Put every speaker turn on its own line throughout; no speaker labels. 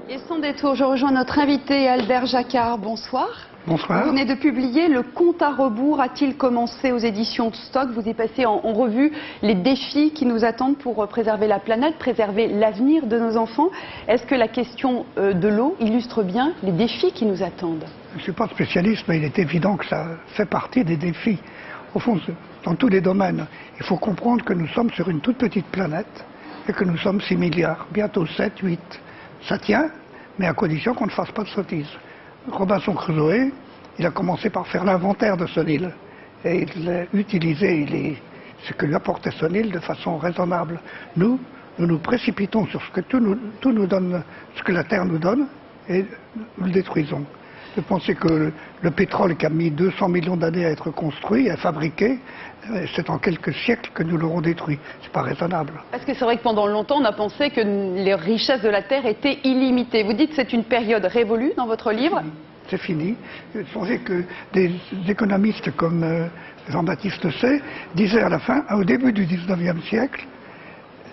Et sans détour, je rejoins notre invité Albert Jacquard. Bonsoir.
Bonsoir.
Vous venez de publier Le compte à rebours a-t-il commencé aux éditions Stock. Vous y passez en revue les défis qui nous attendent pour préserver la planète, préserver l'avenir de nos enfants. Est-ce que la question de l'eau illustre bien les défis qui nous attendent?
Je ne suis pas spécialiste, mais il est évident que ça fait partie des défis. Au fond, dans tous les domaines, il faut comprendre que nous sommes sur une toute petite planète et que nous sommes 6 milliards, bientôt 7, 8. Ça tient, mais à condition qu'on ne fasse pas de sottises. Robinson Crusoe, il a commencé par faire l'inventaire de son île et il a utilisé ce que lui apportait son île de façon raisonnable. Nous nous précipitons sur ce que tout nous donne, ce que la Terre nous donne, et nous le détruisons. De penser que le pétrole qui a mis 200 millions d'années à être construit, à fabriquer, c'est en quelques siècles que nous l'aurons détruit. C'est pas raisonnable.
Parce que c'est vrai que pendant longtemps, on a pensé que les richesses de la Terre étaient illimitées. Vous dites que c'est une période révolue dans votre livre.
C'est fini. Songez que des économistes comme Jean-Baptiste Say disaient à la fin, au début du 19e siècle,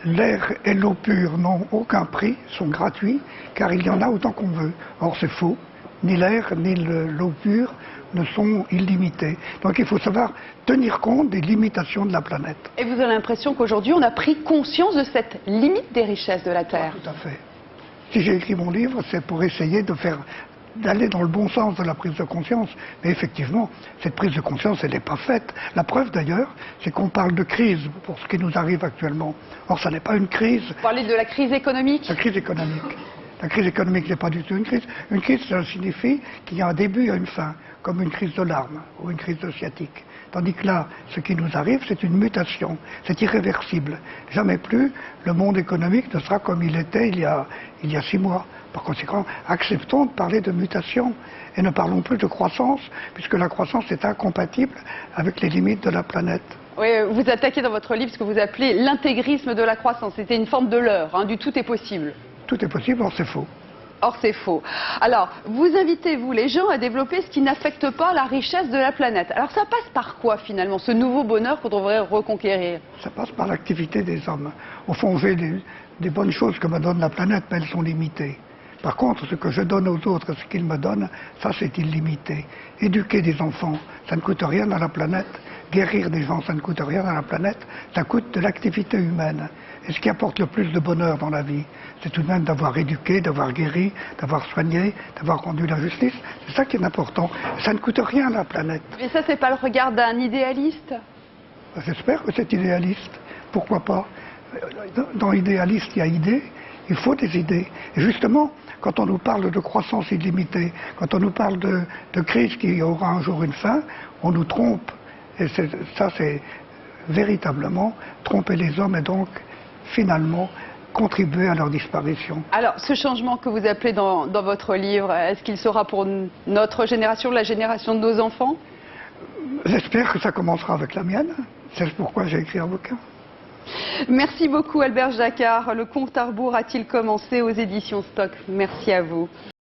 l'air et l'eau pure n'ont aucun prix, sont gratuits, car il y en a autant qu'on veut. Or c'est faux. Ni l'air ni l'eau pure ne sont illimités. Donc il faut savoir tenir compte des limitations de la planète.
Et vous avez l'impression qu'aujourd'hui on a pris conscience de cette limite des richesses de la Terre?
Tout à fait. Si j'ai écrit mon livre, c'est pour essayer d'aller dans le bon sens de la prise de conscience. Mais effectivement, cette prise de conscience, elle n'est pas faite. La preuve d'ailleurs, c'est qu'on parle de crise pour ce qui nous arrive actuellement. Or, ça n'est pas une crise.
Vous parlez de la crise économique?
La crise économique. La crise économique n'est pas du tout une crise. Une crise, ça signifie qu'il y a un début et une fin, comme une crise de larmes ou une crise de sciatique. Tandis que là, ce qui nous arrive, c'est une mutation. C'est irréversible. Jamais plus le monde économique ne sera comme il était il y a 6 mois. Par conséquent, acceptons de parler de mutation et ne parlons plus de croissance, puisque la croissance est incompatible avec les limites de la planète.
Oui, vous attaquez dans votre livre ce que vous appelez l'intégrisme de la croissance. C'était une forme de leurre, du tout est possible.
Tout est possible, or c'est faux.
Or c'est faux. Alors, vous invitez, vous, les gens à développer ce qui n'affecte pas la richesse de la planète. Alors ça passe par quoi, finalement, ce nouveau bonheur qu'on devrait reconquérir?
Ça passe par l'activité des hommes. Au fond, j'ai des bonnes choses que me donne la planète, mais elles sont limitées. Par contre, ce que je donne aux autres, ce qu'ils me donnent, ça c'est illimité. Éduquer des enfants, ça ne coûte rien à la planète. Guérir des gens, ça ne coûte rien à la planète. Ça coûte de l'activité humaine. Et ce qui apporte le plus de bonheur dans la vie, c'est tout de même d'avoir éduqué, d'avoir guéri, d'avoir soigné, d'avoir rendu la justice. C'est ça qui est important. Ça ne coûte rien à la planète.
Mais ça, c'est pas le regard d'un idéaliste?
J'espère que c'est idéaliste. Pourquoi pas? Dans idéaliste, il y a idée. Il faut des idées. Et justement, quand on nous parle de croissance illimitée, quand on nous parle de crise qui aura un jour une fin, on nous trompe. Et ça, c'est véritablement tromper les hommes et donc, finalement, contribuer à leur disparition.
Alors, ce changement que vous appelez dans votre livre, est-ce qu'il sera pour notre génération, la génération de nos enfants?
J'espère que ça commencera avec la mienne. C'est pourquoi j'ai écrit un bouquin.
Merci beaucoup Albert Jacquard. Le compte à rebours a-t-il commencé aux éditions Stock? Merci à vous.